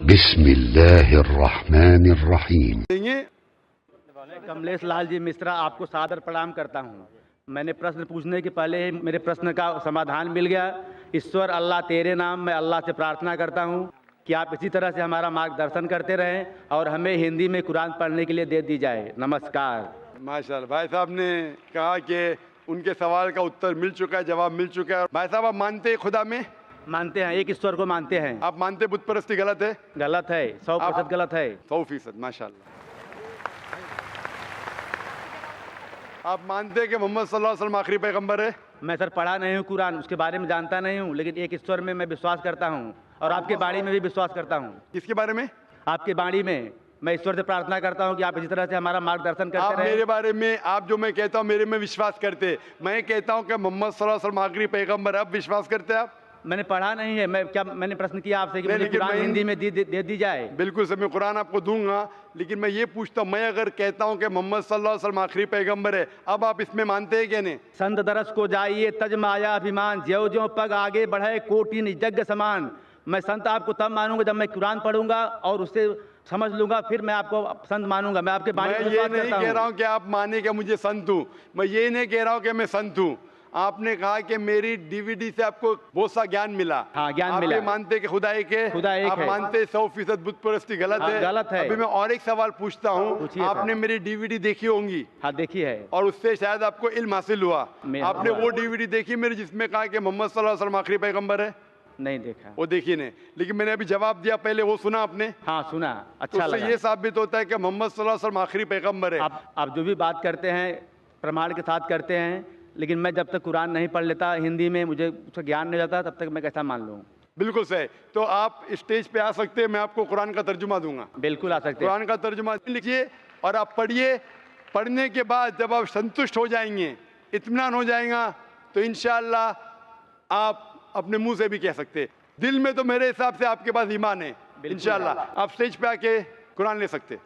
बिस्मिल्लाहिर्रहमानिर्रहीम। कमलेश लाल जी मिश्रा, आपको सादर प्रणाम करता हूँ। मैंने प्रश्न पूछने के पहले ही मेरे प्रश्न का समाधान मिल गया। ईश्वर अल्लाह तेरे नाम, मैं अल्लाह से प्रार्थना करता हूँ कि आप इसी तरह से हमारा मार्गदर्शन करते रहें और हमें हिंदी में कुरान पढ़ने के लिए दे दी जाए। नमस्कार। माशाल्लाह, भाई साहब ने कहा कि उनके सवाल का उत्तर मिल चुका है, जवाब मिल चुका है। भाई साहब, आप मानते हैं खुदा में? मानते हैं, एक ईश्वर को मानते हैं। आप मानते बुत परस्ती गलत है? गलत है, 100% गलत है। 100%। माशाल्लाह। आप मानते हैं कि मोहम्मद सल्लल्लाहु अलैहि वसल्लम आखिरी पैगंबर है? मैं सर पढ़ा नहीं हूँ कुरान, उसके बारे में जानता नहीं हूँ, लेकिन एक ईश्वर में मैं विश्वास करता हूँ और आपके बाणी में भी विश्वास करता हूँ। किसके बारे में? आपके बाणी में मैं ईश्वर से प्रार्थना करता हूँ कि आप इसी तरह से हमारा मार्गदर्शन करते आप रहें। मेरे बारे में, आप जो मैं कहता हूँ मेरे में विश्वास करते, मैं कहता हूँ कि मोहम्मद सल्लल्लाहु अलैहि वसल्लम आखिरी पैगंबर है, आप विश्वास करते हैं? आप? मैंने पढ़ा नहीं है। मैंने प्रश्न किया आपसे कि नहीं, मुझे लेकिन कुरान मैं हिंदी में दे दी जाए। बिल्कुल सर, मैं कुरान आपको दूंगा, लेकिन मैं ये पूछता हूँ, मैं अगर कहता हूँ कि मोहम्मद सल्लल्लाहु अलैहि वसल्लम आखिरी पैगंबर है, अब आप इसमें मानते हैं क्या? नहीं। संत दरस को जाइए तज माया अभिमान, ज्यों ज्यों पग आगे बढ़े कोटि निजज्ञ समान। मैं संत आपको तब मानूंगा जब मैं कुरान पढ़ूंगा और उससे समझ लूंगा, फिर मैं आपको संत मानूंगा। मैं आपके बारे में मैं ये नहीं कह रहा हूँ कि आप माने कि मुझे संत हूँ, मैं ये नहीं कह रहा हूँ कि मैं संत हूँ। आपने कहा कि मेरी डीवीडी से आपको बहुत सा ज्ञान मिला। हाँ, ज्ञान आप मिला। ये मानते कि खुदा एक है? खुदा एक आप है। मानते 100% बुत परस्ती गलत हाँ, है? गलत है। अभी मैं और एक सवाल पूछता हूँ, पूछिए आपने सर। मेरी डीवीडी देखी होंगी? हाँ, देखी है। और उससे शायद आपको इल्म हासिल हुआ। आपने हुआ। वो डीवीडी देखी मेरी जिसमें कहा कि मोहम्मद सल्लल्लाहु अलैहि वसल्लम आखिरी पैगंबर है? नहीं देखा। वो देखी नहीं, लेकिन मैंने अभी जवाब दिया पहले, वो सुना आपने? हाँ, सुना, तो अच्छा उससे लगा। ये साबित होता है कि मोहम्मद सल्लल्लाहु अलैहि वसल्लम आखिरी पैगंबर है। आप जो भी बात करते हैं प्रमाण के साथ करते हैं, लेकिन मैं जब तक कुरान नहीं पढ़ लेता हिंदी में, मुझे उसका ज्ञान नहीं जाता, तब तक मैं कैसा मान लूँ। बिल्कुल सही। तो आप स्टेज पे आ सकते हैं, मैं आपको कुरान का तर्जुमा दूंगा। बिल्कुल आ सकते हैं। कुरान का तर्जुमा लिखिए और आप पढ़िए। पढ़ने के बाद जब आप संतुष्ट हो जाएंगे, इत्मीनान हो जाएगा, तो इंशाअल्लाह आप अपने मुंह से भी कह सकते हैं। दिल में तो मेरे हिसाब से आपके पास ईमान है। इंशाअल्लाह आप स्टेज पे आके कुरान ले सकते हैं।